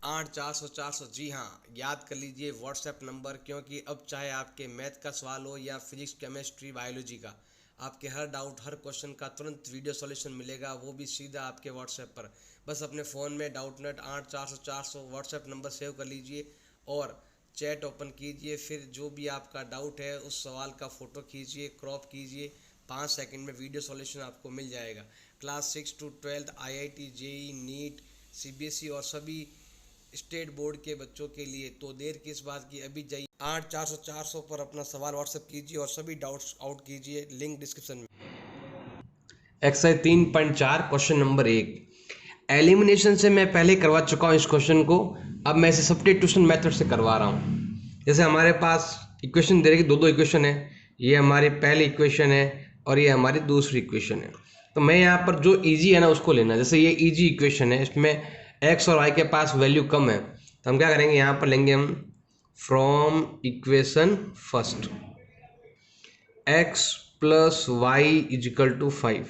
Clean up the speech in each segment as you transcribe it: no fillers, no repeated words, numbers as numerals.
8 400 400। जी हाँ, याद कर लीजिए व्हाट्सएप नंबर, क्योंकि अब चाहे आपके मैथ का सवाल हो या फिजिक्स केमिस्ट्री बायोलॉजी का, आपके हर डाउट हर क्वेश्चन का तुरंत वीडियो सॉल्यूशन मिलेगा, वो भी सीधा आपके व्हाट्सएप पर। बस अपने फ़ोन में डाउटनेट 8 400 400 व्हाट्सएप नंबर सेव कर लीजिए और चैट ओपन कीजिए। फिर जो भी आपका डाउट है उस सवाल का फ़ोटो खींचिए, क्रॉप कीजिए, 5 सेकंड में वीडियो सॉल्यूशन आपको मिल जाएगा। Class 6 to 12 IIT JEE NEET CBSE और सभी स्टेट बोर्ड के बच्चों के लिए। तो देर किस बात की, अभी जाइए 8 400 400 पर अपना सवाल व्हाट्सएप कीजिए और सभी डाउट्स आउट कीजिए, लिंक डिस्क्रिप्शन में। Exercise 3.4 question number 1। एलिमिनेशन से मैं पहले करवा चुका हूँ इस क्वेश्चन को, अब मैं इसे सब्स्टिट्यूशन मेथड से करवा रहा हूँ। जैसे हमारे पास इक्वेशन दे रही, दो इक्वेशन है, ये हमारी पहली इक्वेशन है और ये हमारी दूसरी इक्वेशन है। तो मैं यहाँ पर जो इजी है ना उसको लेना। जैसे ये इजी इक्वेशन है, इसमें एक्स और वाई के पास वैल्यू कम है, तो हम क्या करेंगे, यहाँ पर लेंगे हम from equation first x plus y equal to 5,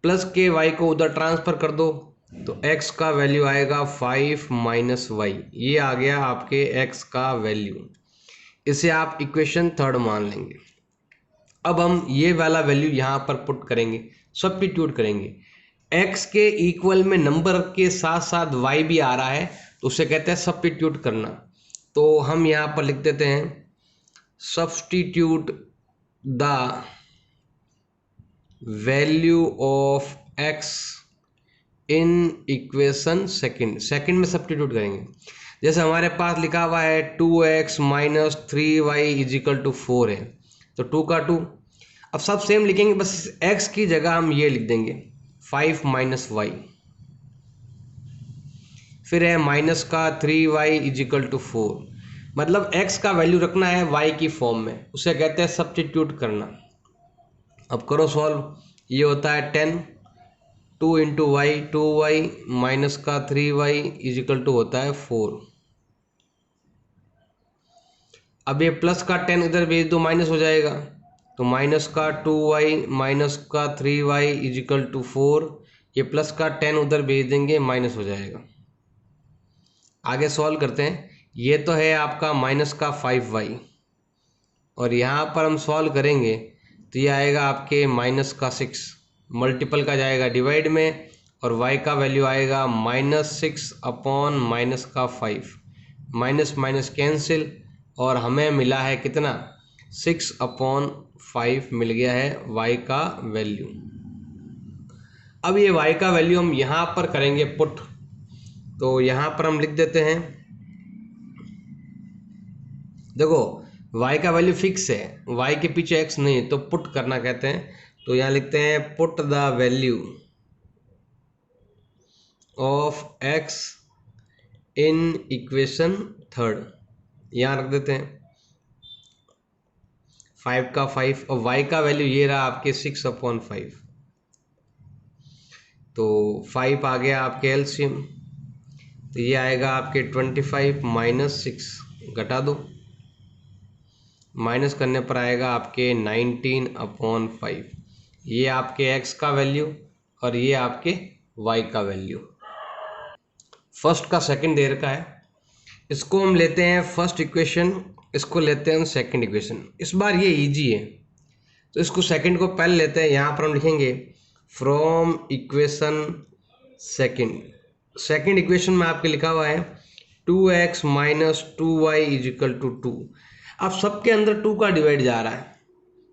plus के वाई को उधर ट्रांसफर कर दो तो x का वैल्यू आएगा 5 माइनस वाई। ये आ गया आपके x का वैल्यू, इसे आप इक्वेशन थर्ड मान लेंगे। अब हम ये वाला वैल्यू यहाँ पर पुट करेंगे, सब्स्टिट्यूट करेंगे। x के इक्वल में नंबर के साथ साथ y भी आ रहा है, तो उसे कहते हैं सब्स्टिट्यूट करना। तो हम यहाँ पर लिख देते हैं substitute the value of x in equation second में सब्स्टिट्यूट करेंगे। जैसे हमारे पास लिखा हुआ है 2x minus 3y equal to 4 है, तो 2 का 2, अब सब सेम लिखेंगे, बस x की जगह हम ये लिख देंगे 5 माइनस वाई। फिर है माइनस का 3y इजिकल टू 4, मतलब x का वैल्यू रखना है y की फॉर्म में, उसे कहते हैं सब्स्टिट्यूट करना। अब करो सॉल्व, ये होता है 10, 2 इंटू वाई 2y माइनस का 3y इजिकल टू होता है 4। अब ये प्लस का 10 इधर भेज दो, माइनस हो जाएगा, तो माइनस का 2y माइनस का 3y इजिकल टू 4। ये प्लस का 10 उधर भेज देंगे, माइनस हो जाएगा। आगे सॉल्व करते हैं। ये तो है आपका माइनस का 5y, और यहाँ पर हम सॉल्व करेंगे तो ये आएगा आपके माइनस का 6, मल्टीपल का जाएगा डिवाइड में, और y का वैल्यू आएगा -6 अपॉन माइनस का 5, माइनस माइनस कैंसिल, और हमें मिला है कितना, 6 अपॉन 5 मिल गया है y का वैल्यू। अब ये y का वैल्यू हम यहाँ पर करेंगे पुट, तो यहाँ पर हम लिख देते हैं, देखो y का वैल्यू फिक्स है, y के पीछे x नहीं, तो पुट करना कहते हैं। तो यहाँ लिखते हैं put the value of x in equation third, यहाँ रख देते हैं 5 का 5, और y का वैल्यू ये रहा आपके 6 अपॉन 5, तो 5 आ गया आपके एलसीएम, तो ये आएगा आपके 25 माइनस 6, घटा दो, माइनस करने पर आएगा आपके 19 अपॉन 5। ये आपके x का वैल्यू और ये आपके y का वैल्यू। फर्स्ट का सेकंड दे रखा है, इसको हम लेते हैं फर्स्ट इक्वेशन, इसको लेते हैं हम सेकंड इक्वेशन। इस बार ये इजी है, तो इसको सेकंड को पहले लेते हैं। यहाँ पर हम लिखेंगे फ्रॉम इक्वेशन सेकंड इक्वेशन में आपके लिखा हुआ है 2x minus 2y equal to 2। अब सबके अंदर 2 का डिवाइड जा रहा है,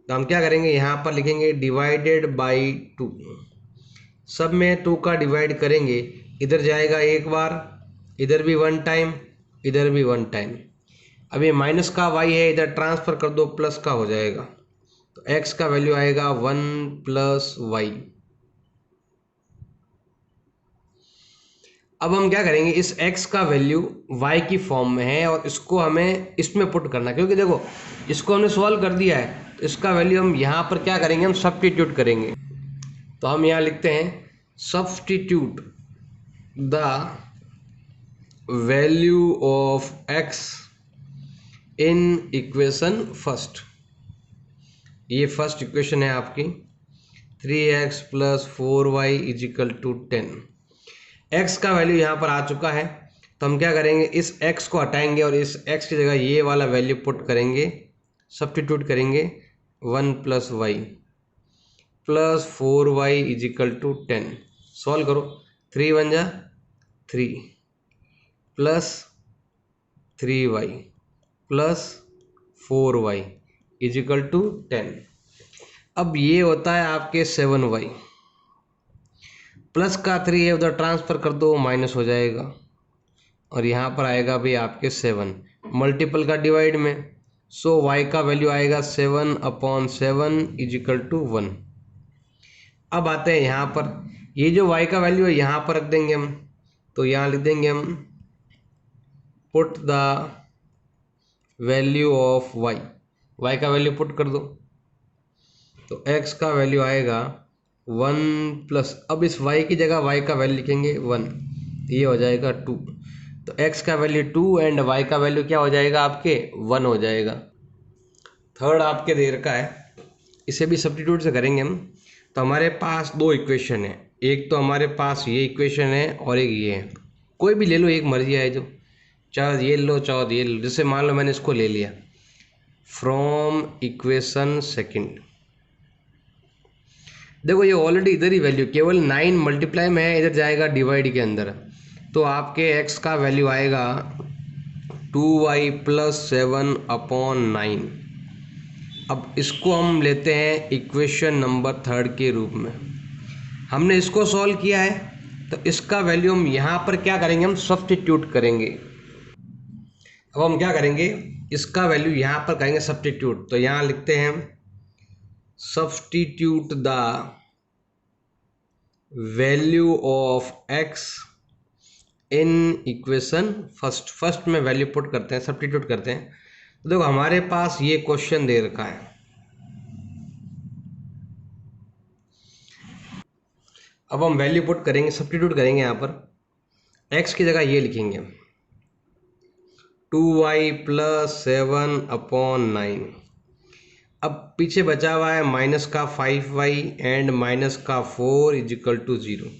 तो हम क्या करेंगे, यहाँ पर लिखेंगे डिवाइडेड बाई 2। सब में 2 का डिवाइड करेंगे, इधर जाएगा एक बार, इधर भी 1 टाइम, इधर भी 1 टाइम। अब ये माइनस का y है, इधर ट्रांसफर कर दो, प्लस का हो जाएगा, तो x का वैल्यू आएगा 1 प्लस y। अब हम क्या करेंगे, इस x का वैल्यू y की फॉर्म में है और इसको हमें इसमें पुट करना, क्योंकि देखो इसको हमने सॉल्व कर दिया है, तो इसका वैल्यू हम यहाँ पर क्या करेंगे, हम सब्स्टिट्यूट करेंगे। तो हम यहाँ लिखते हैं substitute the value of x in equation first. ये फर्स्ट इक्वेशन है आपकी 3x plus 4y equal to 10। x का वैल्यू यहाँ पर आ चुका है, तो हम क्या करेंगे, इस x को हटाएंगे और इस x की जगह ये वाला वैल्यू पुट करेंगे, सब्स्टिट्यूट करेंगे 1 + y + 4y = 10। सॉल्व करो, 3 × 1 = 3 + 3y + 4y = 10। अब ये होता है आपके 7y, प्लस का 3 है उधर ट्रांसफ़र कर दो, माइनस हो जाएगा और यहाँ पर आएगा भी आपके 7 मल्टीपल का डिवाइड में। सो y का वैल्यू आएगा 7/7 = 1। अब आते हैं यहाँ पर, ये जो y का वैल्यू है यहाँ पर रख देंगे हम, तो यहाँ लिख देंगे हम put the value of y का वैल्यू पुट कर दो, तो x का वैल्यू आएगा 1 प्लस, अब इस y की जगह y का वैल्यू लिखेंगे 1, ये हो जाएगा 2, तो x का वैल्यू 2 एंड y का वैल्यू क्या हो जाएगा आपके 1 हो जाएगा। थर्ड आपके दे रखा है, इसे भी सब्स्टिट्यूट से करेंगे हम। तो हमारे पास दो इक्वेशन है, एक तो हमारे पास ये इक्वेशन है और एक ये है, कोई भी ले लो, एक मर्जी है जो, चाहे ये लो चाहे ये लो। जैसे मान लो मैंने इसको ले लिया फ्रॉम इक्वेशन सेकंड, देखो ये ऑलरेडी इधर ही वैल्यू केवल 9 मल्टीप्लाई में है, इधर जाएगा डिवाइड के अंदर, तो आपके x का वैल्यू आएगा 2y + 7/9। अब इसको हम लेते हैं इक्वेशन नंबर 3 के रूप में। हमने इसको सॉल्व किया है, तो इसका वैल्यू हम यहाँ पर क्या करेंगे, हम सब्स्टिट्यूट करेंगे। अब हम क्या करेंगे, इसका वैल्यू यहाँ पर करेंगे सब्स्टिट्यूट, तो यहाँ लिखते हैं substitute the value of x in equation first में वैल्यू पुट करते हैं, सब्स्टिट्यूट करते हैं। तो देखो हमारे पास ये क्वेश्चन दे रखा है, अब हम वैल्यू पुट करेंगे, सब्स्टिट्यूट करेंगे। यहाँ पर x की जगह ये लिखेंगे 2y + 7/9। अब पीछे बचा हुआ है -5y एंड -4 = 0।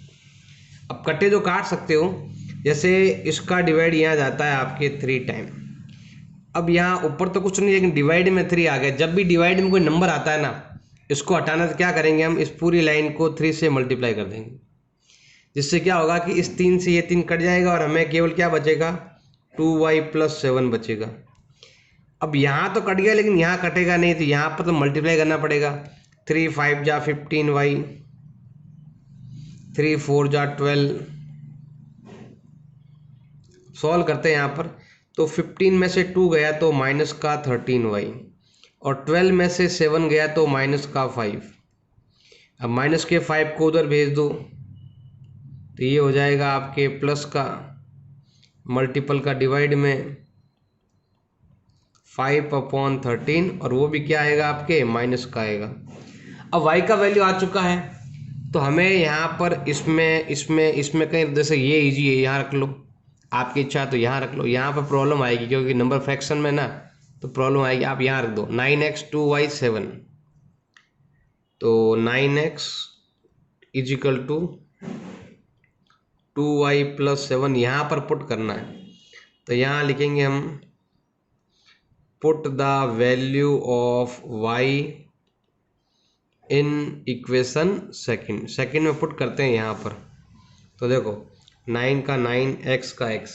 अब कट्टे जो काट सकते हो, जैसे इसका डिवाइड यहाँ जाता है आपके 3 टाइम। अब यहाँ ऊपर तो कुछ नहीं, लेकिन डिवाइड में 3 आ गया। जब भी डिवाइड में कोई नंबर आता है ना, इसको हटाना तो क्या करेंगे हम, इस पूरी लाइन को 3 से मल्टीप्लाई कर देंगे, जिससे क्या होगा कि इस 3 से ये 3 कट जाएगा और हमें केवल क्या बचेगा, 2y + 7 बचेगा। अब यहाँ तो कट गया, लेकिन यहाँ कटेगा नहीं, तो यहाँ पर तो मल्टीप्लाई करना पड़ेगा। 3 × 5 = 15y, 3 × 4 = 12। सॉल्व करते हैं यहाँ पर, तो 15 में से 2 गया तो -13y और 12 में से 7 गया तो -5। अब -5 को उधर भेज दो, तो ये हो जाएगा आपके प्लस का मल्टीपल का डिवाइड में 5/13, और वो भी क्या आएगा आपके माइनस का आएगा। अब y का वैल्यू आ चुका है, तो हमें यहाँ पर इसमें कहीं, जैसे ये इजी है, यहाँ रख लो, आपकी इच्छा तो यहाँ रख लो। यहाँ पर प्रॉब्लम आएगी क्योंकि नंबर फ्रैक्शन में ना, तो प्रॉब्लम आएगी। आप यहाँ रख दो 9x 2y 7, तो 9x = 2y + 7 यहाँ पर पुट करना है। तो यहाँ लिखेंगे हम put the value of y in equation second में पुट करते हैं यहाँ पर। तो देखो 9 का 9, x का x,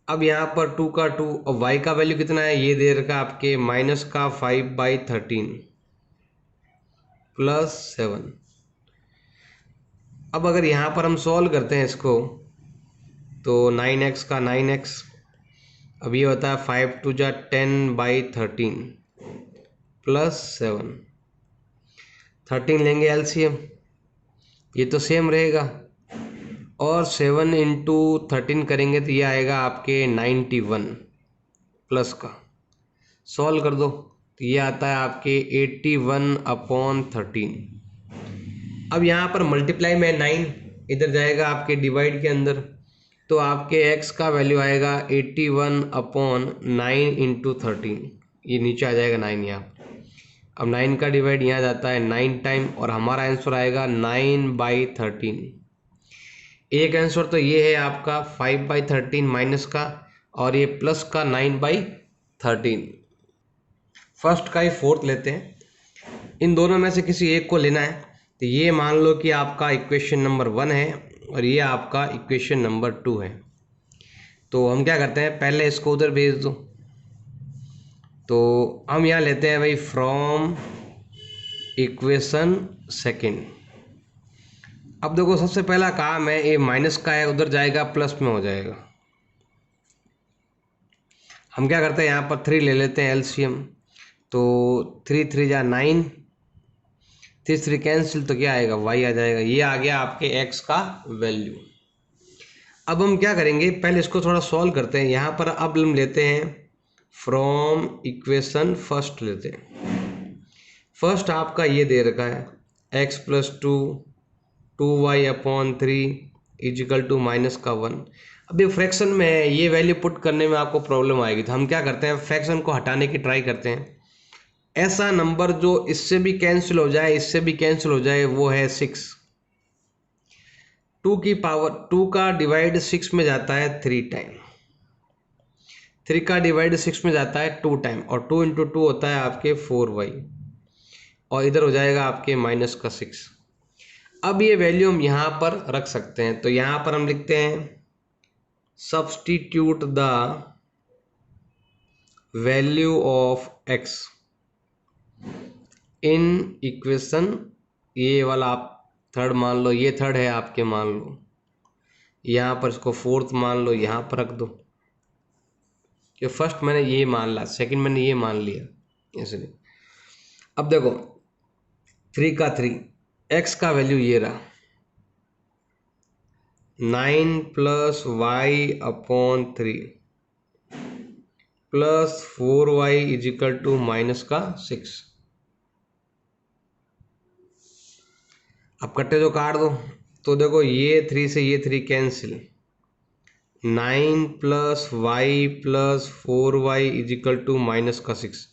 अब यहाँ पर 2 का 2, और y का वैल्यू कितना है, ये दे रखा आपके -5/13 + 7। अब अगर यहाँ पर हम सॉल्व करते हैं इसको, तो 9x का 9x, अब ये होता है 5 × 2 = 10/13 + 7। 13 लेंगे LCM, ये तो सेम रहेगा, और 7 × 13 करेंगे तो ये आएगा आपके 91 प्लस का। सॉल्व कर दो, तो ये आता है आपके 81/13। अब यहाँ पर मल्टीप्लाई में 9 इधर जाएगा आपके डिवाइड के अंदर, तो आपके x का वैल्यू आएगा 81/9 × 13, ये नीचे आ जाएगा 9 यहाँ। अब 9 का डिवाइड यहाँ जाता है 9 टाइम, और हमारा आंसर आएगा 9/13। एक आंसर तो ये है आपका 5/13 माइनस का, और ये प्लस का 9/13। फर्स्ट का ही फोर्थ लेते हैं, इन दोनों में से किसी एक को लेना है। तो ये मान लो कि आपका इक्वेशन नंबर 1 है और ये आपका इक्वेशन नंबर 2 है। तो हम क्या करते हैं, पहले इसको उधर भेज दो। तो हम यहाँ लेते हैं भाई फ्रॉम इक्वेशन सेकंड। अब देखो सबसे पहला काम है, ये माइनस का है उधर जाएगा प्लस में हो जाएगा। हम क्या करते हैं यहाँ पर 3 ले लेते हैं एलसीएम। तो 3 3 जा 9, 3 3 कैंसिल, तो क्या आएगा y आ जाएगा। ये आ गया आपके x का वैल्यू। अब हम क्या करेंगे, पहले इसको थोड़ा सॉल्व करते हैं। यहाँ पर अब हम लेते हैं फ्रॉम इक्वेशन फर्स्ट लेते हैं। फर्स्ट आपका ये दे रखा है x + 2 2y/3 = -1। अब ये फ्रैक्शन में है, ये वैल्यू पुट करने में आपको प्रॉब्लम आएगी। तो हम क्या करते हैं, फ्रैक्शन को हटाने की ट्राई करते हैं। ऐसा नंबर जो इससे भी कैंसिल हो जाए, इससे भी कैंसिल हो जाए, वो है 6। 2 की पावर 2 का डिवाइड 6 में जाता है 3 टाइम, 3 का डिवाइड 6 में जाता है 2 टाइम, और 2 × 2 होता है आपके 4y, और इधर हो जाएगा आपके -6। अब ये वैल्यू हम यहाँ पर रख सकते हैं। तो यहाँ पर हम लिखते हैं substitute the value of x in equation, ये वाला आप थर्ड मान लो, ये थर्ड है आपके, मान लो यहाँ पर इसको फोर्थ मान लो, यहाँ पर रख दो कि फर्स्ट मैंने ये मान ला, सेकंड मैंने ये मान लिया इसलिए। अब देखो 3 का 3, x का वैल्यू ये रहा 9 + y/3 + 4y = -6। अब कट्टे जो काट दो, तो देखो ये 3 से ये 3 कैंसिल, 9 + y + 4y = -6।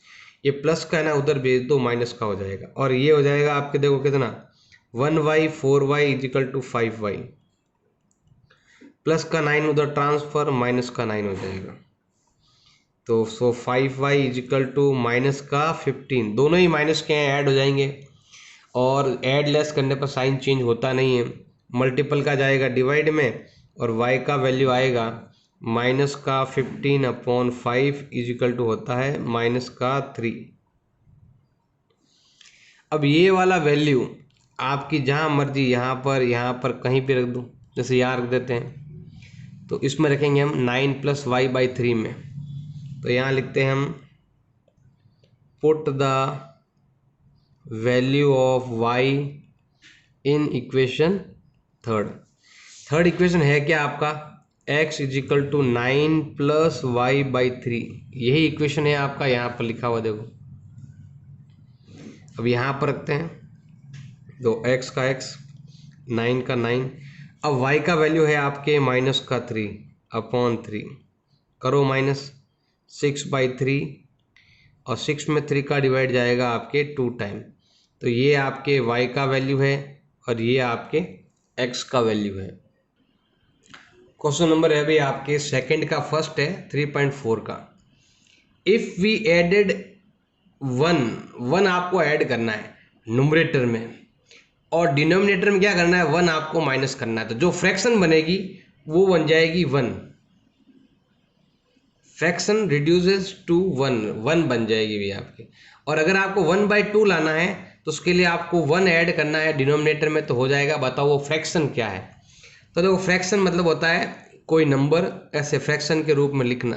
ये प्लस का है ना, उधर भेज दो, माइनस का हो जाएगा। और ये हो जाएगा आपके, देखो कितना, 1y 4y = 5y, प्लस का 9 उधर ट्रांसफर, माइनस का 9 हो जाएगा। तो 5y = -15, दोनों ही माइनस के हैं, ऐड हो जाएंगे। और ऐड लेस करने पर साइन चेंज होता नहीं है। मल्टीपल का जाएगा डिवाइड में, और y का वैल्यू आएगा -15/5 = होता है -3। अब ये वाला वैल्यू आपकी जहाँ मर्जी, यहाँ पर कहीं भी रख दो, जैसे यहाँ रख देते हैं। तो इसमें रखेंगे हम 9 + y/3 में। तो यहाँ लिखते हैं हम put the value of y in equation third equation है क्या आपका, x = 9 + y/3। यही इक्वेशन है आपका, यहाँ पर लिखा हुआ देखो। अब यहाँ पर रखते हैं, तो x का x, 9 का 9। अब y का वैल्यू है आपके -3/3, करो माइनस 6/3, और 6 में 3 का डिवाइड जाएगा आपके 2 टाइम। तो ये आपके y का वैल्यू है, और ये आपके x का वैल्यू है। क्वेश्चन नंबर है भाई आपके सेकंड का, फर्स्ट है 3.4 का। इफ वी एडेड 1 आपको ऐड करना है न्यूमरेटर में, और डिनोमिनेटर में क्या करना है, 1 आपको माइनस करना है। तो जो फ्रैक्शन बनेगी वो बन जाएगी 1। फ्रैक्शन रिड्यूसेस टू 1 बन जाएगी भी आपकी। और अगर आपको 1/2 लाना है, तो उसके लिए आपको 1 ऐड करना है डिनोमिनेटर में, तो हो जाएगा। बताओ वो फ्रैक्शन क्या है। तो देखो फ्रैक्शन मतलब होता है कोई नंबर ऐसे फ्रैक्शन के रूप में लिखना।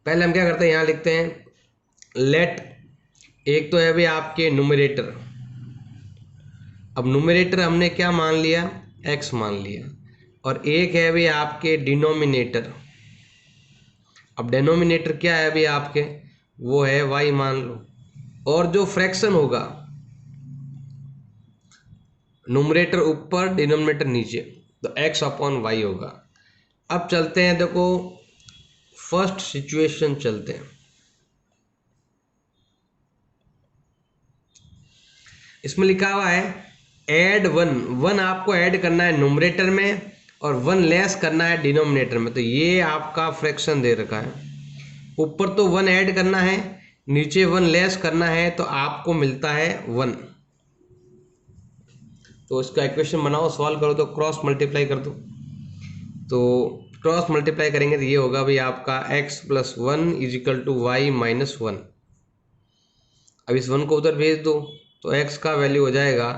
पहले हम क्या करते हैं, यहाँ लिखते हैं लेट, एक तो है भाई आपके न्यूमरेटर। अब न्यूमरेटर हमने क्या मान लिया, x मान लिया, और एक है भाई आपके डिनोमिनेटर। अब डिनोमिनेटर क्या है भाई आपके, वो है y मान लो। और जो फ्रैक्शन होगा, न्यूमरेटर ऊपर डिनोमिनेटर नीचे, तो x/y होगा। अब चलते हैं, देखो फर्स्ट सिचुएशन चलते हैं। इसमें लिखा हुआ है ऐड वन, वन आपको ऐड करना है न्यूमरेटर में और वन लेस करना है डिनोमिनेटर में। तो ये आपका फ्रैक्शन दे रखा है, ऊपर तो वन ऐड करना है, नीचे वन लेस करना है, तो आपको मिलता है वन। तो इसका इक्वेशन बनाओ, सॉल्व करो तो क्रॉस मल्टीप्लाई कर दो। तो क्रॉस मल्टीप्लाई करेंगे तो ये होगा भाई आपका x plus one is equal to y minus one. अब इस वन को उधर भेज दो तो x का वैल्यू हो जाएगा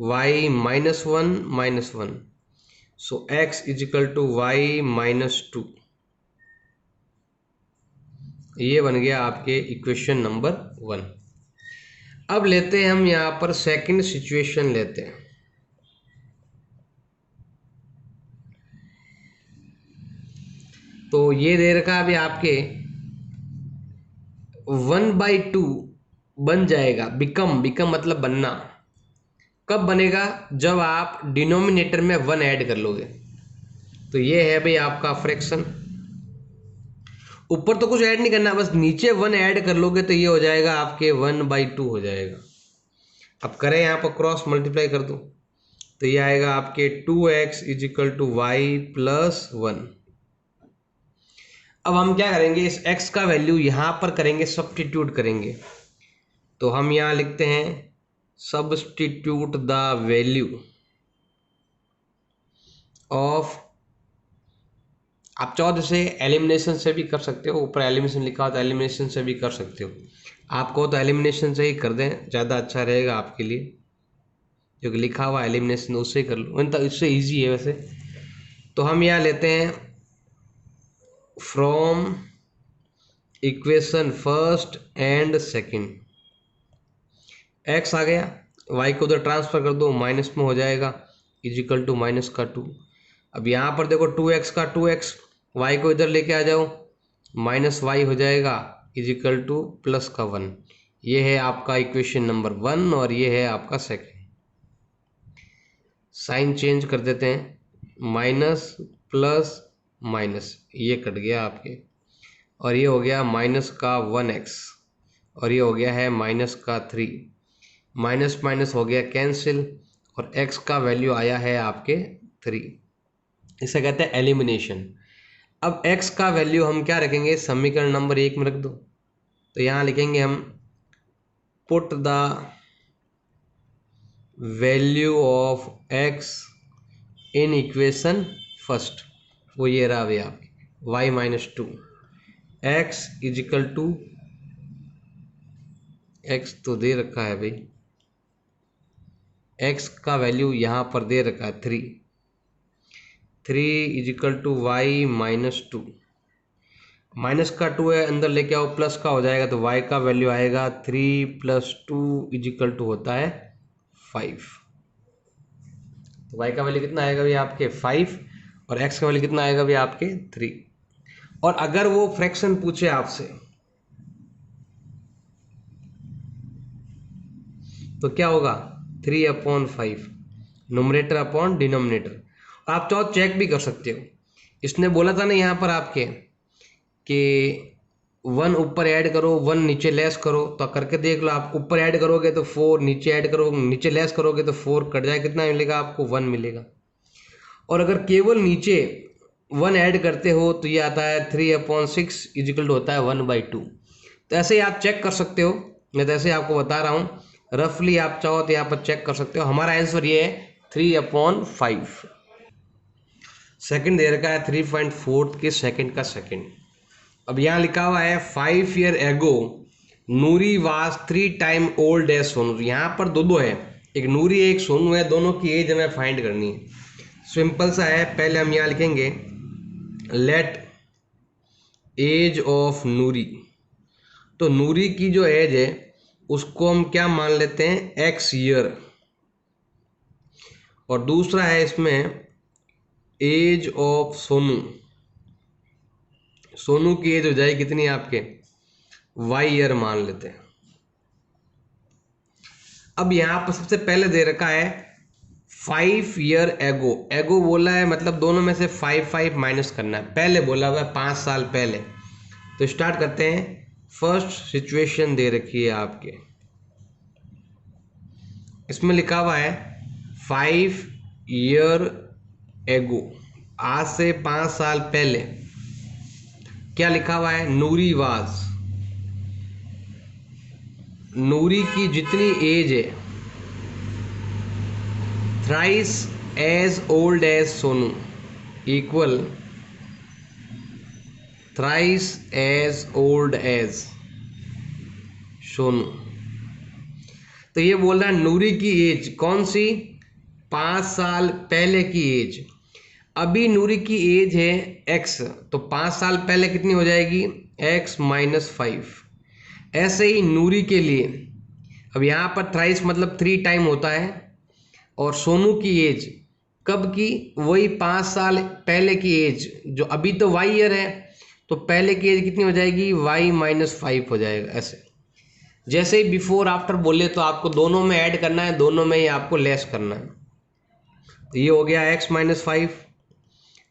y minus one. So x is equal to y minus two. ये बन गया आपके इक्वेशन नंबर वन। अब लेते हैं हम यहाँ पर सेकंड सिचुएशन लेते हैं। तो ये दे रखा अभी आपके 1/2 बन जाएगा, बिकम मतलब बनना। कब बनेगा? जब आप डिनोमिनेटर में वन ऐड कर लोगे। तो ये है भाई आपका फ्रैक्शन। ऊपर तो कुछ ऐड नहीं करना, बस नीचे वन ऐड कर लोगे तो ये हो जाएगा आपके 1/2 हो जाएगा। अब करें यहाँ पर क्रॉस मल्टीप्लाई कर दो तो ये आएगा आपके 2x is equal to y plus one. अब हम क्या करेंगे, इस x का वैल्यू यहाँ पर करेंगे, सब्स्टिट्यूट करेंगे। तो हम यहाँ लिखते हैं सब्स्टिट्यूट द वैल्यू ऑफ, आप चाहो तो इसे एलिमिनेशन से भी कर सकते हो, ऊपर एलिमिनेशन लिखा हो तो एलिमिनेशन से भी कर सकते हो। आपको तो एलिमिनेशन से ही कर दें, ज़्यादा अच्छा रहेगा आपके लिए, क्योंकि लिखा हुआ एलिमिनेशन उससे ही कर लो, तो इससे ईजी है वैसे। तो हम यहाँ लेते हैं from equation first and second, x आ गया, y को उधर ट्रांसफर कर दो, माइनस में हो जाएगा इज इक्वल टू माइनस का 2। अब यहाँ पर देखो 2x का 2x, y को इधर लेके आ जाओ, माइनस y हो जाएगा इज इक्वल टू प्लस का 1। ये है आपका इक्वेशन नंबर 1 और ये है आपका सेकंड। साइन चेंज कर देते हैं, माइनस प्लस माइनस, ये कट गया आपके, और ये हो गया माइनस का 1x और ये हो गया है माइनस का 3। माइनस माइनस हो गया कैंसिल और x का वैल्यू आया है आपके 3। इसे कहते हैं एलिमिनेशन। अब x का वैल्यू हम क्या रखेंगे, समीकरण नंबर 1 में रख दो। तो यहाँ लिखेंगे हम put the value of x in equation first, वो ये रहा भैया आपकी y minus 2, x is equal to, x तो दे रखा है भाई, x का वैल्यू यहाँ पर दे रखा है 3 is equal to y minus 2। Minus का 2 है, अंदर लेके आओ, प्लस का हो जाएगा तो y का वैल्यू आएगा 3 प्लस 2 इज इक्वल टू होता है 5। तो y का वैल्यू कितना आएगा भाई आपके 5 और x का वैल्यू कितना आएगा भाई आपके 3। और अगर वो फ्रैक्शन पूछे आपसे तो क्या होगा, 3/5 न्यूमरेटर अपॉन डिनोमिनेटर। आप चाहो चेक भी कर सकते हो, इसने बोला था ना यहाँ पर आपके कि 1 ऊपर ऐड करो 1 नीचे लेस करो, तो करके देख लो। आप ऊपर ऐड करोगे तो 4, नीचे ऐड करोगे, नीचे लेस करोगे तो 4 कट जाए, कितना मिलेगा आपको 1 मिलेगा। और अगर केवल नीचे 1 ऐड करते हो तो ये आता है 3/6 इज इक्वल टू होता है 1/2। तो ऐसे ही आप चेक कर सकते हो, मैं तो ऐसे ही आपको बता रहा हूँ, रफली आप चाहो तो यहाँ पर चेक कर सकते हो। हमारा आंसर ये है 3/5। सेकंड दे रखा है 3.4 के सेकंड का सेकंड। अब यहाँ लिखा हुआ है 5 year ago Noori was 3 time old as Sonu. यहाँ पर दो है, एक नूरी है एक सोनू है, दोनों की एज हमें फाइंड करनी है। सिंपल सा है, पहले हम यहाँ लिखेंगे लेट एज ऑफ नूरी। तो नूरी की जो एज है उसको हम क्या मान लेते हैं, x ईयर। और दूसरा है इसमें एज ऑफ सोनू, सोनू की एज हो जाएगी कितनी आपके y ईयर मान लेते हैं। अब यहां पर सबसे पहले दे रखा है 5 ईयर एगो, एगो बोला है मतलब दोनों में से 5 माइनस करना है, पहले बोला हुआ है 5 साल पहले। तो स्टार्ट करते हैं, फर्स्ट सिचुएशन दे रखी है आपके, इसमें लिखा हुआ है 5 ईयर एगो, आज से 5 साल पहले क्या लिखा हुआ है, नूरी वाज, नूरी की जितनी एज है, thrice as old as Sonu equal thrice as old as Sonu. तो ये बोल रहा है नूरी की एज कौन सी, 5 साल पहले की एज। अभी नूरी की एज है x, तो 5 साल पहले कितनी हो जाएगी, x माइनस 5। ऐसे ही नूरी के लिए, अब यहाँ पर थ्राइस मतलब 3 टाइम होता है, और सोनू की एज कब की, वही 5 साल पहले की एज, जो अभी तो y ईयर है, तो पहले की एज कितनी हो जाएगी, y माइनस 5 हो जाएगा। ऐसे जैसे ही बिफोर आफ्टर बोले तो आपको दोनों में ऐड करना है, दोनों में ही आपको लेस करना है। तो ये हो गया x माइनस 5,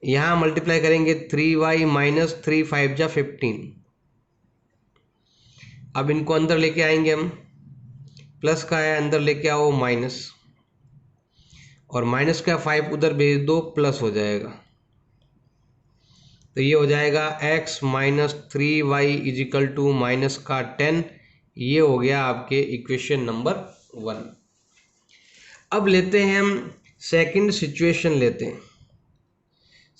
यहाँ मल्टीप्लाई करेंगे 3y माइनस 3, 5 जा 15। अब इनको अंदर लेके आएंगे हम, प्लस का है अंदर लेके आओ माइनस, और माइनस का 5 उधर भेज दो, प्लस हो जाएगा। तो ये हो जाएगा x minus 3y equal to minus का 10। ये हो गया आपके इक्वेशन नंबर 1। अब लेते हैं हम सेकंड सिचुएशन, लेते हैं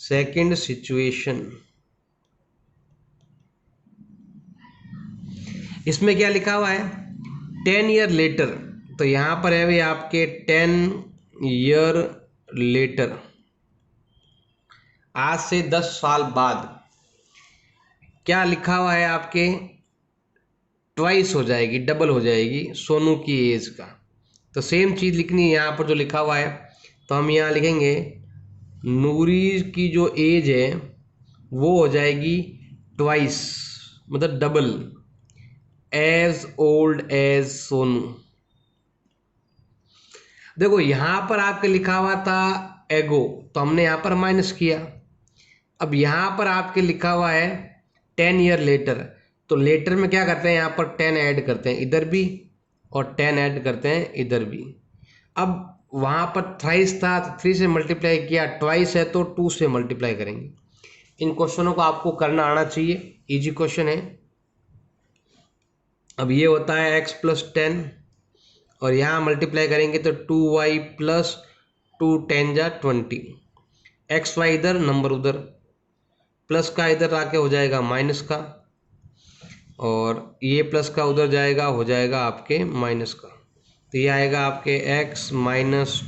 सेकंड सिचुएशन। इसमें क्या लिखा हुआ है, 10 ईयर लेटर, तो यहाँ पर है भाई आपके 10 ईयर लेटर, आज से 10 साल बाद क्या लिखा हुआ है आपके, ट्वाइस हो जाएगी, डबल हो जाएगी सोनू की एज का। तो सेम चीज़ लिखनी है यहाँ पर जो लिखा हुआ है, तो हम यहाँ लिखेंगे नूरी की जो एज है वो हो जाएगी ट्वाइस, मतलब double, as old as Sonu. देखो यहाँ पर आपके लिखा हुआ था एगो, तो हमने यहाँ पर माइनस किया। अब यहाँ पर आपके लिखा हुआ है 10 ईयर लेटर, तो लेटर में क्या करते हैं, यहाँ पर 10 ऐड करते हैं इधर भी, और 10 ऐड करते हैं इधर भी। अब वहाँ पर थ्राइस था, 3 से मल्टीप्लाई किया, ट्वाइस है तो 2 से मल्टीप्लाई करेंगे। इन क्वेश्चनों को आपको करना आना चाहिए, इजी क्वेश्चन है। अब ये होता है x प्लस 10, और यहाँ मल्टीप्लाई करेंगे तो 2y प्लस 2 10 जा 20, एक्स वाई इधर नंबर उधर, प्लस का इधर आके हो जाएगा माइनस का, और ये प्लस का उधर जाएगा, हो जाएगा आपके माइनस का। तो ये आएगा आपके x minus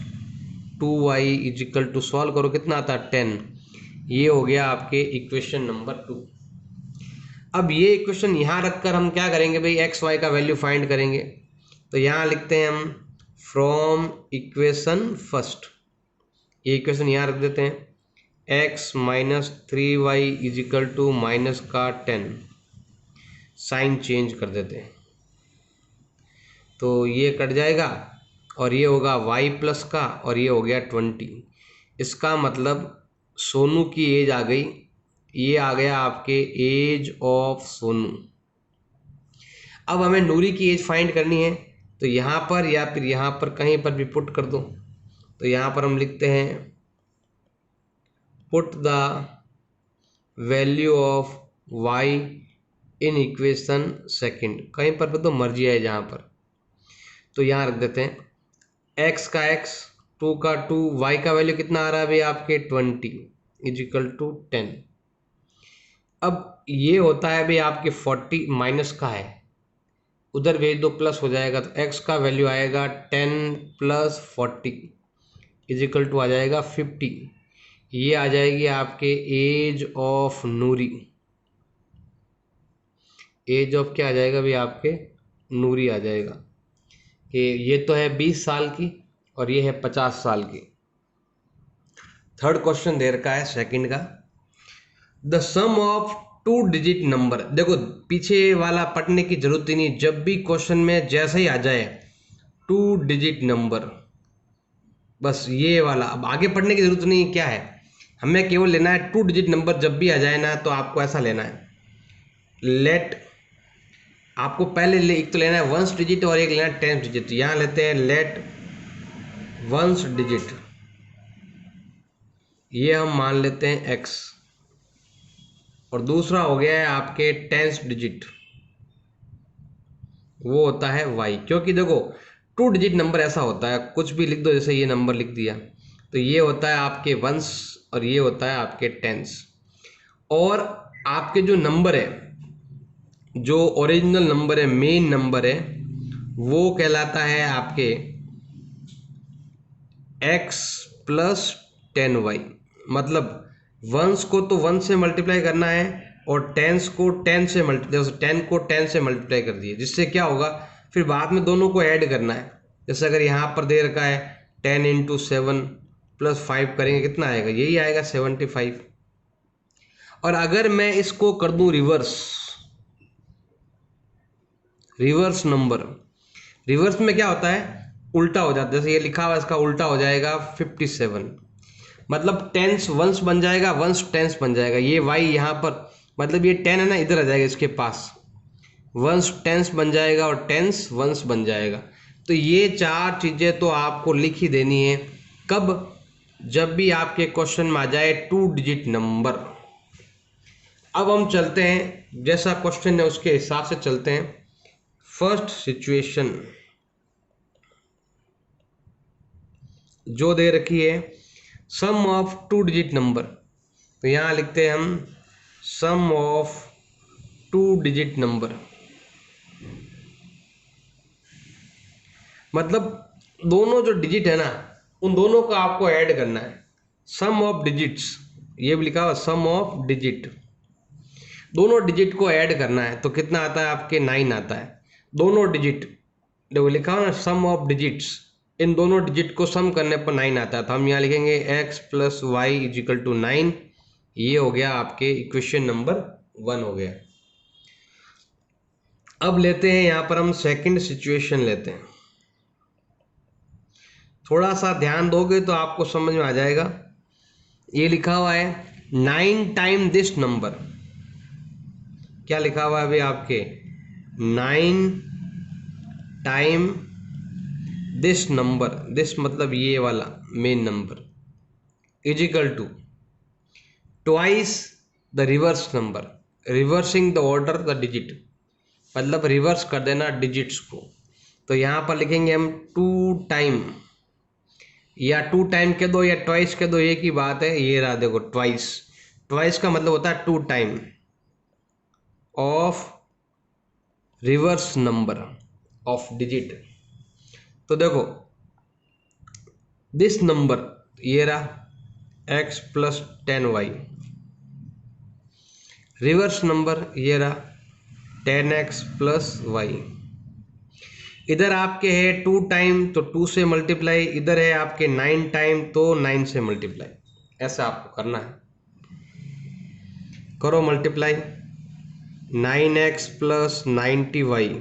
2y equal to, solve करो कितना आता है 10। ये हो गया आपके इक्वेशन नंबर 2। अब ये इक्वेशन यहाँ रखकर हम क्या करेंगे भाई, एक्स वाई का वैल्यू फाइंड करेंगे। तो यहाँ लिखते हैं हम फ्रॉम इक्वेशन फर्स्ट, ये इक्वेशन यहाँ रख देते हैं, x minus 3y equal to minus का 10, साइन चेंज कर देते हैं, तो ये कट जाएगा, और ये होगा y प्लस का, और ये हो गया 20। इसका मतलब सोनू की एज आ गई, ये आ गया आपके एज ऑफ सोनू। अब हमें नूरी की एज फाइंड करनी है, तो यहाँ पर या फिर यहाँ पर कहीं पर भी पुट कर दो। तो यहाँ पर हम लिखते हैं put the value of y in equation second, कहीं पर तो मर्जी है जहाँ पर। तो यहाँ रख देते हैं x का x, 2 का 2, y का वैल्यू कितना आ रहा है भाई आपके 20 इजिकल टू 10। अब ये होता है भाई आपके 40, माइनस का है, उधर भेज दो प्लस हो जाएगा, तो x का वैल्यू आएगा 10 प्लस 40 इजिकल टू आ जाएगा 50। ये आ जाएगी आपके age of Noori, age of क्या आ जाएगा भाई आपके नूरी आ जाएगा, कि ये तो है 20 साल की और ये है 50 साल की। थर्ड क्वेश्चन दे रखा है सेकंड का, the sum of 2 digit number. देखो पीछे वाला पढ़ने की जरूरत ही नहीं, जब भी क्वेश्चन में जैसे ही आ जाए 2 डिजिट नंबर, बस ये वाला, अब आगे पढ़ने की जरूरत नहीं। क्या है, हमें केवल लेना है 2 डिजिट नंबर, जब भी आ जाए ना तो आपको ऐसा लेना है, लेट, आपको पहले एक तो लेना है 1 डिजिट और एक लेना है 10 डिजिट। यहाँ लेते हैं लेट वंस डिजिट, ये हम मान लेते हैं x, और दूसरा हो गया है आपके टेंस डिजिट, वो होता है y। क्योंकि देखो 2 डिजिट नंबर ऐसा होता है, कुछ भी लिख दो, जैसे ये नंबर लिख दिया, तो ये होता है आपके वंस और ये होता है आपके टेंस। और आपके जो नंबर है, जो ओरिजिनल नंबर है, मेन नंबर है, वो कहलाता है आपके x प्लस 10y। मतलब वंस को तो 1 से मल्टीप्लाई करना है और टेंस को 10 से मल्टीप्लाई, 10 को 10 से मल्टीप्लाई कर दिए, जिससे क्या होगा फिर बाद में दोनों को ऐड करना है। जैसे अगर यहाँ पर दे रखा है 10 इंटू 7 प्लस 5 करेंगे, कितना आएगा, यही आएगा 75। और अगर मैं इसको कर दूं रिवर्स नंबर, रिवर्स में क्या होता है, उल्टा हो जाता है। जैसे ये लिखा हुआ है, इसका उल्टा हो जाएगा 57। मतलब टेंस वंस बन जाएगा, वंस टेंस बन जाएगा। ये y यहाँ पर, मतलब ये 10 है ना, इधर आ जाएगा इसके पास, वंस टेंस बन जाएगा और टेंस वंस बन जाएगा। तो ये 4 चीज़ें तो आपको लिख ही देनी है। कब, जब भी आपके क्वेश्चन में आ जाए 2 डिजिट नंबर। अब हम चलते हैं, जैसा क्वेश्चन है उसके हिसाब से चलते हैं। फर्स्ट सिचुएशन जो दे रखी है, सम ऑफ 2 डिजिट नंबर, तो यहाँ लिखते हैं हम सम ऑफ 2 डिजिट नंबर। मतलब दोनों जो डिजिट है ना, उन दोनों को आपको ऐड करना है। सम ऑफ डिजिट्स, ये भी लिखा हुआ सम ऑफ डिजिट, दोनों डिजिट को ऐड करना है। तो कितना आता है आपके 9 आता है। दोनों डिजिट, देखो लिखा हुआ ना सम ऑफ डिजिट्स, इन दोनों डिजिट को सम करने पर 9 आता है। तो हम यहाँ लिखेंगे x plus y equal to 9। ये हो गया आपके इक्वेशन नंबर 1 हो गया। अब लेते हैं यहाँ पर हम सेकंड सिचुएशन लेते हैं। थोड़ा सा ध्यान दोगे तो आपको समझ में आ जाएगा। ये लिखा हुआ है 9 टाइम दिस नंबर, क्या लिखा हुआ है अभी आपके, 9 टाइम दिस नंबर, दिस मतलब ये वाला main number, equal to twice the reverse number, reversing the order the digit, मतलब रिवर्स कर देना डिजिट्स को। तो यहाँ पर लिखेंगे हम 2 टाइम, या 2 टाइम के दो या ट्वाइस के दो, एक ही बात है। ये रहा देखो ट्वाइस, ट्वाइस का मतलब होता है 2 time of reverse number of digit. तो देखो दिस नंबर, ये रहा x plus 10y, reverse number ये रहा 10x प्लस y। इधर आपके है 2 टाइम तो 2 से मल्टीप्लाई, इधर है आपके 9 टाइम तो 9 से मल्टीप्लाई। ऐसा आपको करना है, करो मल्टीप्लाई, 9x प्लस 90y,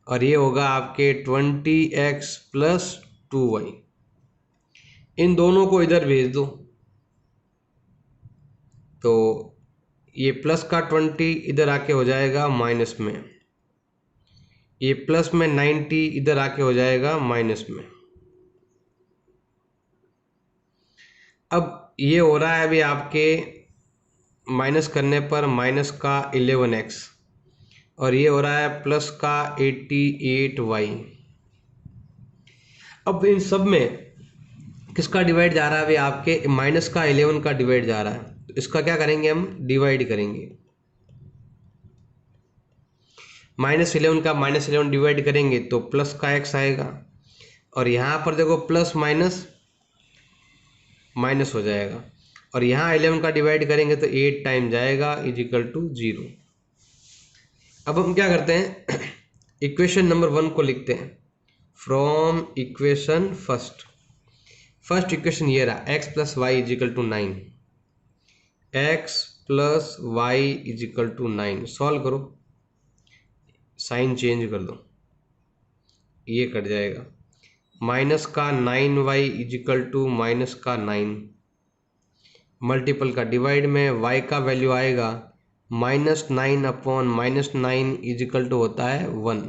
और ये होगा आपके 20x प्लस 2y। इन दोनों को इधर भेज दो, तो ये प्लस का 20 इधर आके हो जाएगा माइनस में, ये प्लस में 90 इधर आके हो जाएगा माइनस में। अब ये हो रहा है अभी आपके माइनस करने पर माइनस का 11x, और ये हो रहा है प्लस का 88y। अब इन सब में किसका डिवाइड जा रहा है अभी आपके, माइनस का 11 का डिवाइड जा रहा है। तो इसका क्या करेंगे हम, डिवाइड करेंगे, -11 का -11 डिवाइड करेंगे तो प्लस का x आएगा, और यहाँ पर देखो प्लस माइनस माइनस हो जाएगा, और यहाँ 11 का डिवाइड करेंगे तो 8 टाइम जाएगा इजिकल टू 0। अब हम क्या करते हैं, इक्वेशन नंबर 1 को लिखते हैं फ्रॉम इक्वेशन फर्स्ट इक्वेशन ये रहा x plus y equal to 9, x plus y equal to 9। Solve करो, साइन चेंज कर दो, ये कट जाएगा, माइनस का 9y इजिकल टू माइनस का 9, मल्टीपल का डिवाइड में y का वैल्यू आएगा -9 अपॉन -9 इजिकल टू होता है 1।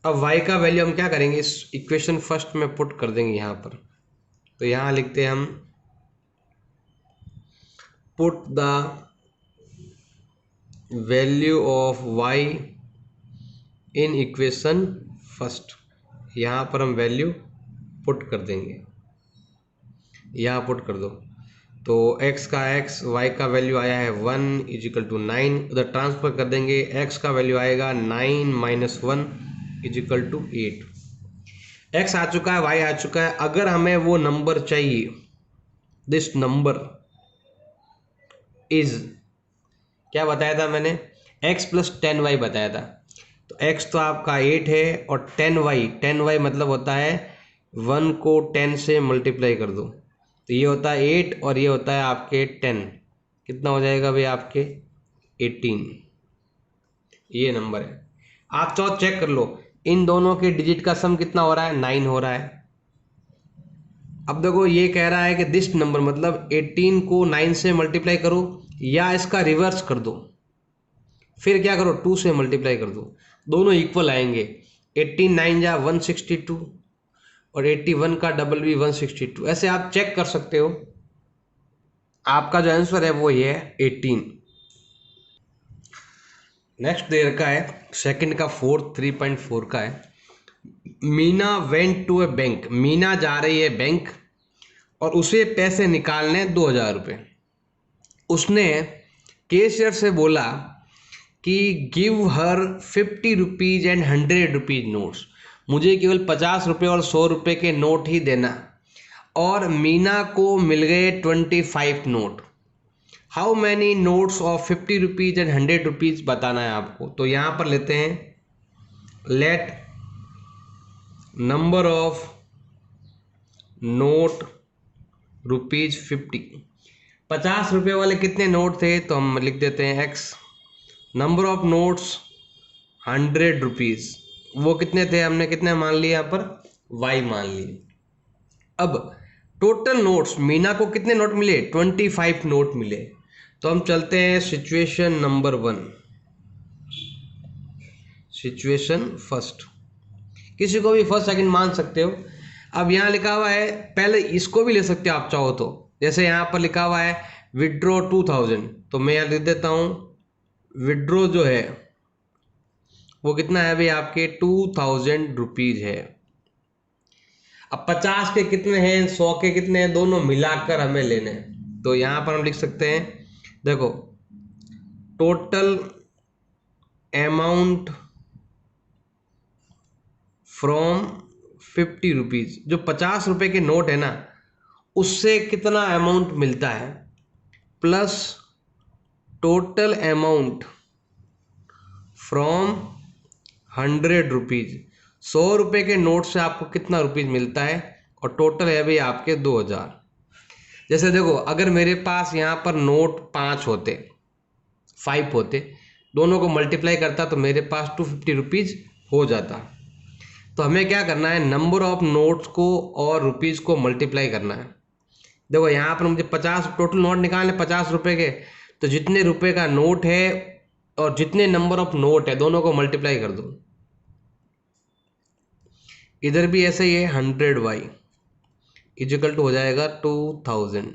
अब y का वैल्यू हम क्या करेंगे, इस इक्वेशन फर्स्ट में पुट कर देंगे यहाँ पर। तो यहाँ लिखते हैं हम put the value of y in equation first. यहाँ पर हम वैल्यू पुट कर देंगे, यहाँ पुट कर दो। तो x का x, y का वैल्यू आया है 1 इजिकल टू 9, उधर ट्रांसफर कर देंगे। x का वैल्यू आएगा 9 माइनस 1 इजिकल टू 8। x आ चुका है, y आ चुका है। अगर हमें वो नंबर चाहिए, दिस नंबर इज, क्या बताया था मैंने, x प्लस 10y बताया था। तो x तो आपका 8 है और 10y मतलब होता है 1 को 10 से मल्टीप्लाई कर दो, तो ये होता है 8 और ये होता है आपके 10। कितना हो जाएगा भाई आपके 18। ये नंबर है। आप चाहो चेक कर लो, इन दोनों के डिजिट का सम कितना हो रहा है, 9 हो रहा है। अब देखो ये कह रहा है कि दिस नंबर मतलब 18 को 9 से मल्टीप्लाई करो या इसका रिवर्स कर दो, फिर क्या करो 2 से मल्टीप्लाई कर दो, दोनों इक्वल आएंगे। 18 9 जा 162 और 81 का डबल भी 162। ऐसे आप चेक कर सकते हो। आपका जो आंसर है वो ये है 18। नेक्स्ट दे रखा है सेकंड का 4 3.4 का है। Meena went to a bank, Meena जा रही है बैंक और उसे पैसे निकालने 2000 रुपये। उसने कैशियर से बोला कि give her 50 rupees and 100 rupees notes, मुझे केवल 50 रुपये और 100 रुपये के नोट ही देना। और मीना को मिल गए 25 note. How many notes of 50 rupees and 100 rupees बताना है आपको। तो यहाँ पर लेते हैं लेट नंबर ऑफ नोट ₹50। 50 रुपये वाले कितने नोट थे, तो हम लिख देते हैं x। Number of notes 100 rupees, वो कितने थे, हमने कितने मान लिए यहाँ पर, y मान लिए। अब टोटल नोट्स, मीना को कितने नोट मिले, 25 नोट मिले। तो हम चलते हैं सिचुएशन नंबर 1, सिचुएशन फर्स्ट। किसी को भी फर्स्ट सेकंड मान सकते हो। अब यहाँ लिखा हुआ है, पहले इसको भी ले सकते हो आप चाहो तो। जैसे यहाँ पर लिखा हुआ है विड्रॉ 2000, तो मैं यहाँ लिख देता हूँ विड्रॉ जो है वो कितना है भाई आपके 2000 रुपीज़ है। अब 50 के कितने हैं, 100 के कितने हैं, दोनों मिलाकर हमें लेने हैं। तो यहाँ पर हम लिख सकते हैं, देखो टोटल अमाउंट फ्रॉम 50 रुपीज़, जो 50 रुपये के नोट है ना, उससे कितना अमाउंट मिलता है, plus total amount from 100 rupees. 100 रुपये के नोट से आपको कितना रुपीज़ मिलता है, और टोटल है भाई आपके 2000। जैसे देखो अगर मेरे पास यहाँ पर नोट 5 होते, 5 होते, दोनों को मल्टीप्लाई करता तो मेरे पास 250 रुपीज़ हो जाता। तो हमें क्या करना है, नंबर ऑफ नोट्स को और रुपीज़ को मल्टीप्लाई करना है। देखो यहाँ पर मुझे 50 टोटल नोट निकालने 50 रुपये के, तो जितने रुपए का नोट है और जितने नंबर ऑफ नोट है दोनों को मल्टीप्लाई कर दो। इधर भी ऐसे ही है, 100y इजिकल टू हो जाएगा 2000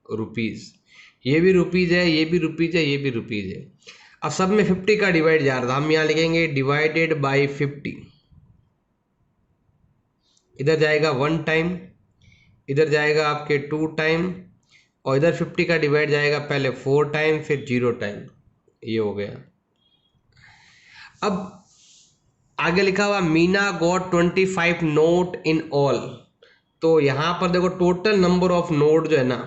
रुपीज़। ये भी रुपीज़ है, ये भी रुपीज़ है, ये भी रुपीज़ है। अब सब में 50 का डिवाइड जा रहा था, हम यहाँ लिखेंगे डिवाइडेड बाई 50। इधर जाएगा 1 टाइम, इधर जाएगा आपके 2 टाइम, और इधर 50 का डिवाइड जाएगा पहले 4 टाइम फिर 0 टाइम। ये हो गया। अब आगे लिखा हुआ Meena got 25 note in all. तो यहाँ पर देखो टोटल नंबर ऑफ नोट जो है ना,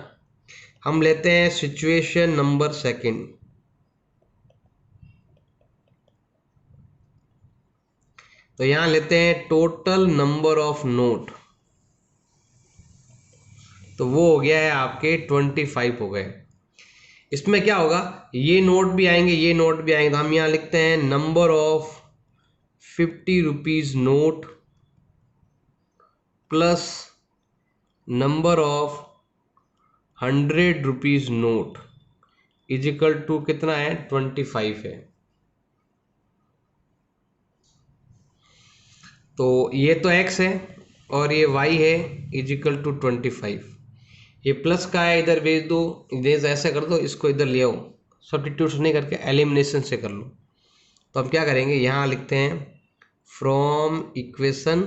हम लेते हैं सिचुएशन नंबर सेकंड। तो यहाँ लेते हैं टोटल नंबर ऑफ नोट, तो वो हो गया है आपके 25 हो गए। इसमें क्या होगा, ये नोट भी आएंगे, ये नोट भी आएंगे, तो हम यहाँ लिखते हैं number of 50 rupees note plus number of 100 rupees note equal to कितना है, 25 है। तो ये तो x है और ये y है इजिकल टू 25। ये प्लस का है, इधर भेज दो, इधर ऐसे कर दो, इसको इधर ले आओ, सब्स्टिट्यूशन नहीं करके एलिमिनेशन से कर लो। तो हम क्या करेंगे, यहाँ लिखते हैं from equation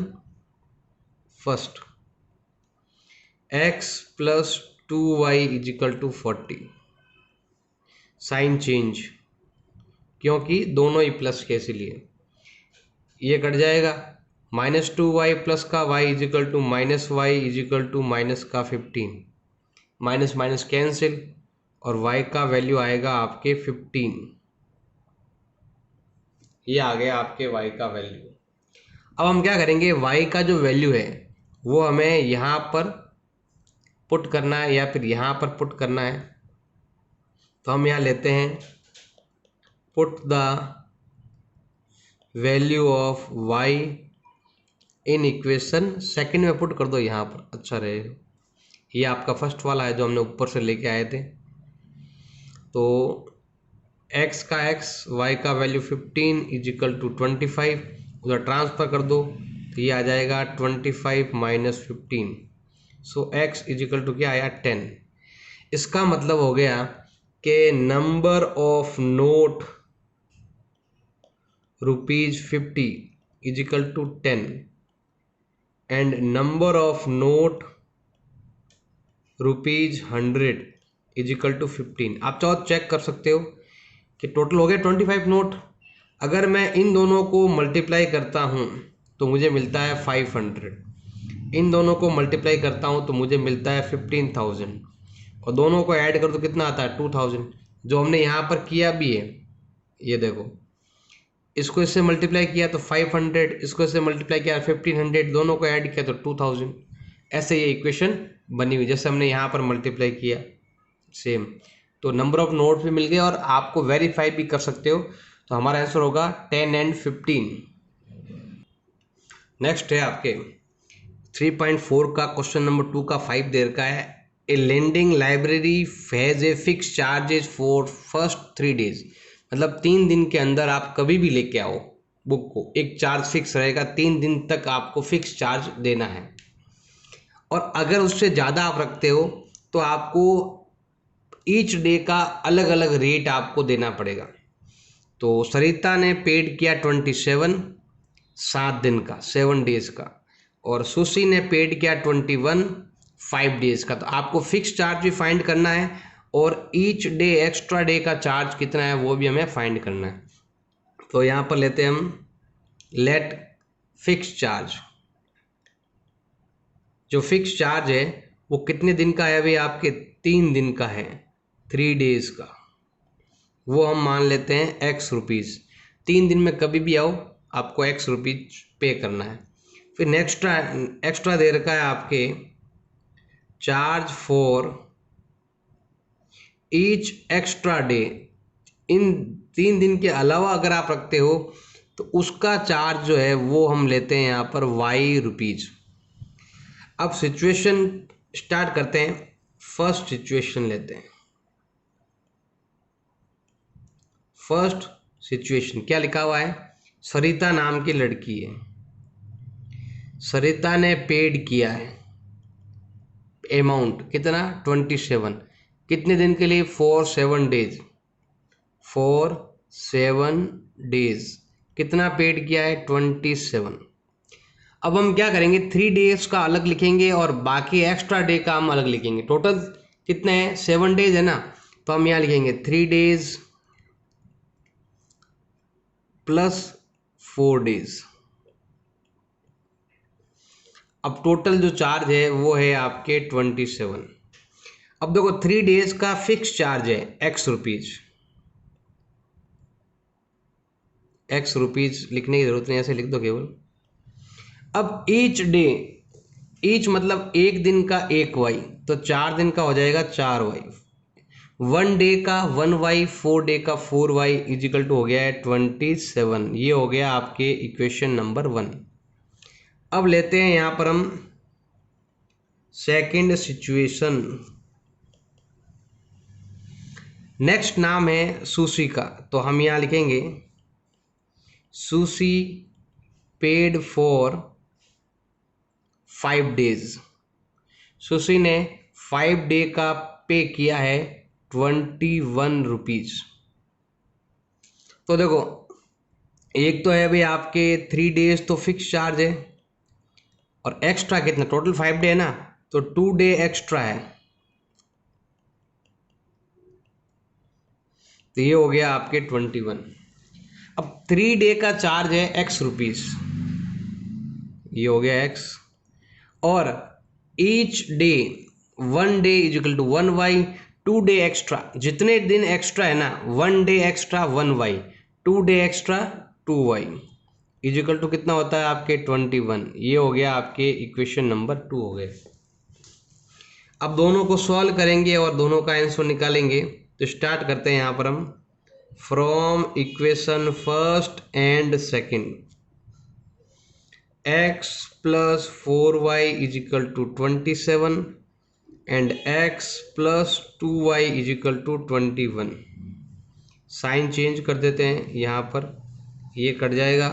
first x plus 2y equal to 40, sign change क्योंकि दोनों ही प्लस के, इसीलिए ये कट जाएगा। -2y प्लस का y equal to -y equal to minus का 15, माइनस माइनस कैंसिल और y का वैल्यू आएगा आपके 15। ये आ गया आपके y का वैल्यू। अब हम क्या करेंगे, y का जो वैल्यू है वो हमें यहाँ पर पुट करना है या फिर यहाँ पर पुट करना है। तो हम यहाँ लेते हैं put the value of y in equation second में पुट कर दो, यहाँ पर अच्छा रहेगा। ये आपका फर्स्ट वाला है जो हमने ऊपर से लेके आए थे। तो x का x, y का वैल्यू 15 इजिकल टू 25, उधर ट्रांसफर कर दो तो ये आ जाएगा 25 minus 15। So x equal to क्या आया 10। इसका मतलब हो गया कि number of note ₹50 equal to 10 and number of note ₹100 equal to 15। आप चाहो चेक कर सकते हो कि टोटल हो गया 25 नोट। अगर मैं इन दोनों को मल्टीप्लाई करता हूँ तो मुझे मिलता है 500, इन दोनों को मल्टीप्लाई करता हूँ तो मुझे मिलता है 15,000 और दोनों को ऐड कर तो कितना आता है 2000, जो हमने यहाँ पर किया भी है। ये देखो, इसको इससे मल्टीप्लाई किया तो 500, इसको इससे मल्टीप्लाई किया 1500, दोनों को ऐड किया तो 2000। ऐसे ये इक्वेशन बनी हुई, जैसे हमने यहाँ पर मल्टीप्लाई किया सेम। तो नंबर ऑफ नोट्स भी मिल गए और आपको वेरीफाई भी कर सकते हो। तो हमारा आंसर होगा 10 एंड 15। नेक्स्ट है आपके 3.4 का क्वेश्चन नंबर 2 का 5 दे रखा है। A lending library has a fix charges for first 3 days, मतलब 3 दिन के अंदर आप कभी भी लेके आओ बुक को, एक चार्ज फिक्स रहेगा, 3 दिन तक आपको फिक्स चार्ज देना है। और अगर उससे ज़्यादा आप रखते हो तो आपको ईच डे का अलग अलग रेट आपको देना पड़ेगा। तो सरिता ने पेड किया 27, 7 दिन का, 7 डेज का, और सुशी ने पेड किया 21, 5 डेज का। तो आपको फिक्स चार्ज भी फाइंड करना है और ईच डे एक्स्ट्रा डे का चार्ज कितना है वो भी हमें फाइंड करना है। तो यहाँ पर लेते हैं हम लेट फिक्स चार्ज। जो फिक्स चार्ज है वो कितने दिन का है, अभी आपके 3 दिन का है, 3 डेज का, वो हम मान लेते हैं x रुपीज़। 3 दिन में कभी भी आओ आपको x रुपीज़ पे करना है। फिर नेक्स्ट एक्स्ट्रा दे रखा है आपके charge for each extra day. इन 3 दिन के अलावा अगर आप रखते हो तो उसका चार्ज जो है वो हम लेते हैं यहाँ पर y रुपीज़। अब सिचुएशन स्टार्ट करते हैं। फर्स्ट सिचुएशन लेते हैं। फर्स्ट सिचुएशन क्या लिखा हुआ है, सरिता नाम की लड़की है, सरिता ने पेड किया है अमाउंट कितना 27, कितने दिन के लिए, फॉर 7 डेज, फॉर 7 डेज। कितना पेड किया है 27। अब हम क्या करेंगे, 3 डेज का अलग लिखेंगे और बाकी एक्स्ट्रा डे का हम अलग लिखेंगे। टोटल कितने हैं 7 डेज है ना, तो हम यहाँ लिखेंगे 3 डेज प्लस 4 डेज। अब टोटल जो चार्ज है वो है आपके 27। अब देखो 3 डेज का फिक्स चार्ज है x रुपीज़, x रुपीज़ लिखने की जरूरत नहीं, ऐसे लिख दो केवल। अब ईच डे, ईच मतलब एक दिन का 1 y, तो 4 दिन का हो जाएगा 4 y। 1 डे का 1 y, 4 डे का 4 y इजिकल टू हो गया है 27। ये हो गया आपके इक्वेशन नंबर 1। अब लेते हैं यहाँ पर हम सेकंड सिचुएशन। नेक्स्ट नाम है सुशी का, तो हम यहाँ लिखेंगे sushi paid for 5 days। Sushi ने 5 डे का पे किया है 21 रुपीज। तो देखो, एक तो है भाई आपके 3 days तो फिक्स चार्ज है, और एक्स्ट्रा कितना, टोटल 5 डे है ना, तो 2 डे एक्स्ट्रा है, तो ये हो गया आपके 21। अब 3 डे का चार्ज है x रुपीज, ये हो गया x, और each day 1 day is equal to 1y, 2 day extra, जितने दिन एक्स्ट्रा है ना, 1 day extra 1y, 2 day extra 2y is equal to कितना होता है आपके 21। ये हो गया आपके इक्वेशन नंबर 2 हो गए। अब दोनों को सॉल्व करेंगे और दोनों का आंसर निकालेंगे। तो स्टार्ट करते हैं यहाँ पर हम from equation first and second. x plus 4y is equal to 27 and x plus 2y is equal to 21। Sign change कर देते हैं, यहाँ पर ये कट जाएगा,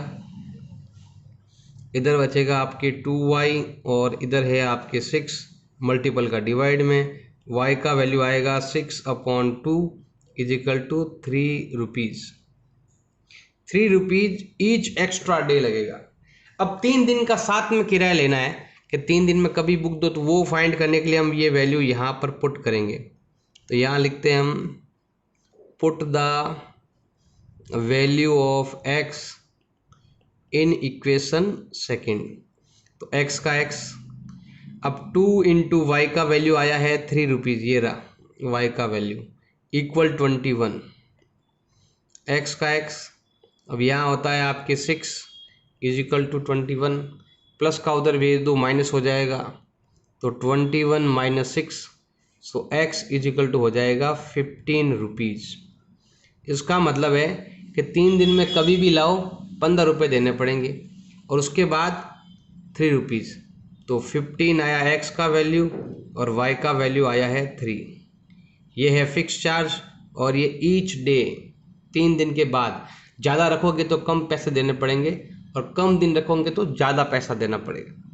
इधर बचेगा आपके 2y और इधर है आपके 6, मल्टीपल का डिवाइड में y का वैल्यू आएगा 6/2 is equal to 3 rupees. 3 rupees each extra day लगेगा। अब 3 दिन का साथ में किराया लेना है कि 3 दिन में कभी बुक दो, तो वो फाइंड करने के लिए हम ये वैल्यू यहाँ पर पुट करेंगे। तो यहाँ लिखते हैं हम put the value of x in equation second. तो x का x, अब 2 इंटू वाई का वैल्यू आया है 3 रुपीज़, ये रहा y का वैल्यू इक्वल 21। x का x, अब यहाँ होता है आपके 6 इज इक्वल टू 21, प्लस का उधर भेज दो माइनस हो जाएगा, तो 21 minus 6, so x is equal to हो जाएगा 15 रुपीज़। इसका मतलब है कि 3 दिन में कभी भी लाओ 15 रुपये देने पड़ेंगे, और उसके बाद 3 रुपीज़, तो 15 आया x का वैल्यू और y का वैल्यू आया है 3। ये है फिक्स चार्ज, और ये ईच डे 3 दिन के बाद, ज़्यादा रखोगे तो कम पैसे देने पड़ेंगे और कम दिन रखोगे तो ज़्यादा पैसा देना पड़ेगा।